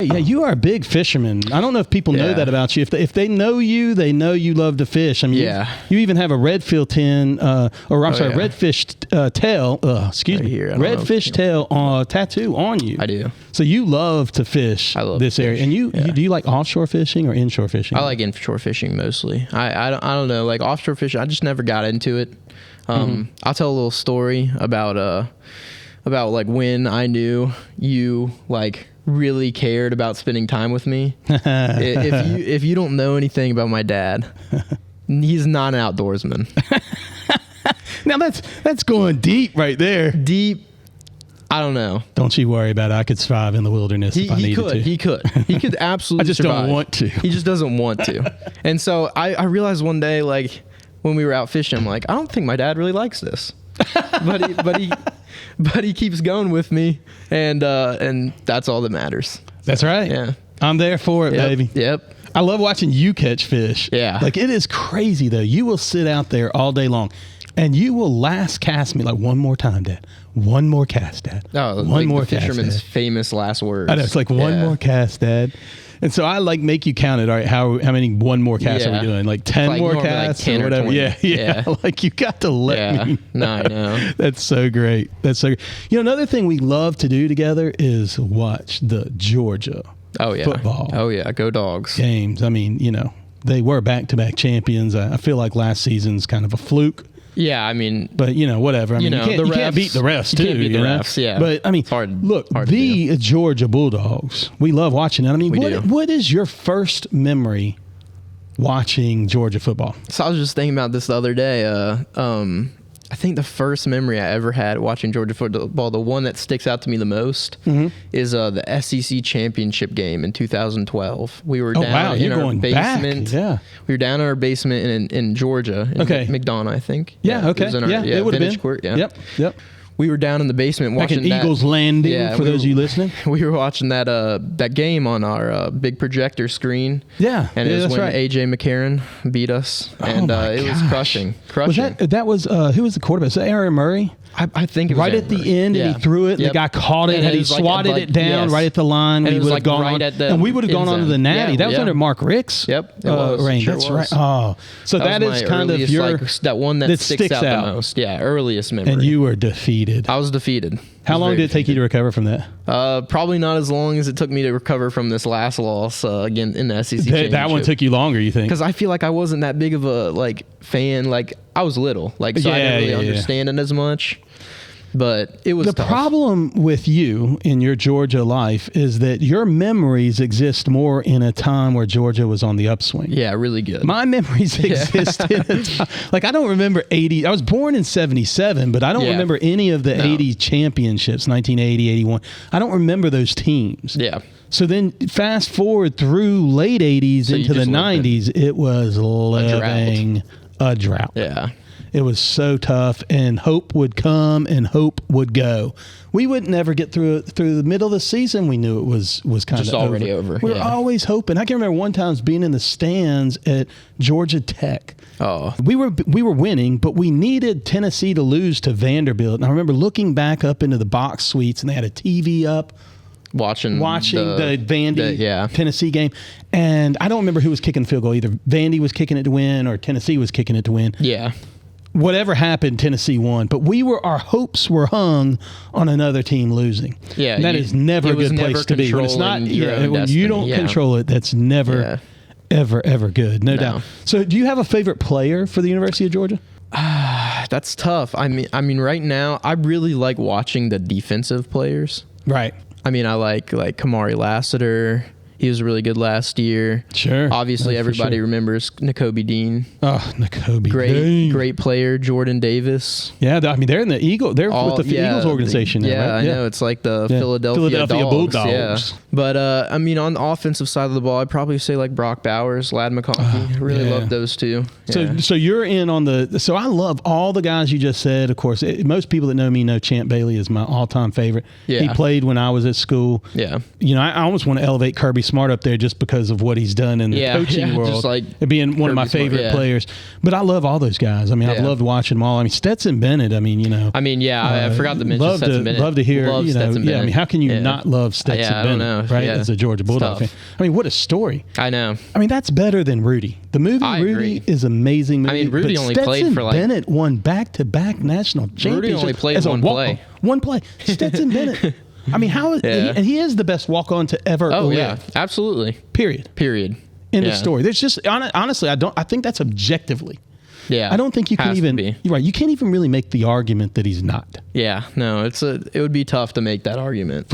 Yeah, you are a big fisherman. I don't know if people know that about you. If they know you, they know you love to fish. I mean, you even have a redfish tail. Redfish tail tattoo on you. I do. So you love to fish. I love this area. And you do you like offshore fishing or inshore fishing? I like inshore fishing mostly. I don't know, like offshore fishing. I just never got into it. I'll tell a little story about like when I knew you like really cared about spending time with me. If you don't know anything about my dad, he's not an outdoorsman. Now that's going deep right there. Deep. I don't know. Don't you worry about it. I could survive in the wilderness if I needed to. He could absolutely I just survive. don't want to. He just doesn't want to. And so I realized one day, like when we were out fishing, I'm like, I don't think my dad really likes this. but he keeps going with me, and that's all that matters. That's right. Yeah. I'm there for it, baby. Yep. I love watching you catch fish. Yeah. Like, it is crazy, though. You will sit out there all day long, and you will last cast me like, one more time, Dad. One more cast, Dad. Oh, one more the cast, fisherman's Dad. famous last words. I know. It's like, one more cast, Dad. And so I like make you count it. All right, how many one more casts are we doing? Like 10 more casts like 10 or whatever. 20. Yeah. Like, you got to let me know. No, I know. That's so great. That's so great. You know, another thing we love to do together is watch the Georgia football. Oh, yeah. Go Dogs. Games. I mean, you know, they were back-to-back champions. I feel like last season's kind of a fluke. Yeah, I mean, but you know, whatever. I mean, you can't beat the refs too. You can't beat the refs, yeah. But I mean, the Georgia Bulldogs. We love watching it. I mean, what is your first memory watching Georgia football? So I was just thinking about this the other day. I think the first memory I ever had watching Georgia football, the one that sticks out to me the most, is the SEC championship game in 2012. We were down in our basement. Yeah. We were down in our basement in Georgia, in McDonough, I think. Yeah, okay. It was in our, it would have been. Court, Yep. We were down in the basement watching like an Eagles Landing, for those of you listening. We were watching that game on our big projector screen. Yeah. And it was when A.J. McCarron beat us. And it was crushing. That was who was the quarterback? Was that Aaron Murray? I think it was right at the end, and he threw it, and the guy caught it, and he swatted it down right at the line. And we would have gone and we would have gone on to the Natty. That was under Mark Rick's reign. That's right. Oh, so that is kind of your that one that sticks out the most. Yeah, earliest memory. And you were defeated. I was defeated. How long did it take you to recover from that? Probably not as long as it took me to recover from this last loss again in the SEC championship. That one took you longer, you think? Because I feel like I wasn't that big of a fan. Like I was little, so I didn't really understand it as much. But it was the problem with you in your Georgia life is that your memories exist more in a time where Georgia was on the upswing. Yeah, really good. My memories exist in a time. Like, I don't remember 80. I was born in 77, but I don't remember any of the 80 championships, 1980, 81. I don't remember those teams. Yeah. So then fast forward through late 80s into the 90s, it was living a drought. Yeah. It was so tough, and hope would come and hope would go. We would never get through the middle of the season. We knew it was kind of already over. We were always hoping. I can remember one time being in the stands at Georgia Tech. Oh, we were winning, but we needed Tennessee to lose to Vanderbilt. And I remember looking back up into the box suites, and they had a TV up. Watching the Vandy Tennessee game. And I don't remember who was kicking the field goal. Either Vandy was kicking it to win or Tennessee was kicking it to win. Yeah. Whatever happened, Tennessee won. But our hopes were hung on another team losing. Yeah. And that is never a good place to be. When it's not, when you don't control it, that's never, ever good. No doubt. So do you have a favorite player for the University of Georgia? That's tough. I mean, right now, I really like watching the defensive players. Right. I mean, I like Kamari Lassiter. He was really good last year. Sure. Obviously, everybody remembers Nakobe Dean. Oh, Nakobe Dean. Great player. Jordan Davis. Yeah, I mean, they're in the Eagle. They're with the Eagles organization now, right? I know. It's like the Philadelphia Bulldogs. Yeah. But, I mean, on the offensive side of the ball, I'd probably say like Brock Bowers, Lad McConkey. I really love those two. Yeah. So you're in on so I love all the guys you just said. Of course, most people that know me know Champ Bailey is my all-time favorite. Yeah. He played when I was at school. Yeah. You know, I almost want to elevate Kirby Smart up there just because of what he's done in the coaching world, just like being one of my favorite players. But I love all those guys. I mean, I've loved watching them all. I mean, Stetson Bennett. I mean, I forgot to mention Stetson Bennett. Love to hear. I mean, how can you not love Stetson Bennett? Right, as a Georgia Bulldog fan. I mean, what a story. I know. I mean, that's better than Rudy. The movie Rudy is an amazing movie. I mean, Rudy only played for Bennett won back-to-back national championships. Rudy only played one play. Stetson Bennett. I mean, he is the best walk-on to ever live. Yeah, absolutely. Period. End of story. There's just honestly, I think that's objectively. Yeah. I don't think you can even. You're right. You can't even really make the argument that he's not. Yeah. No. It would be tough to make that argument.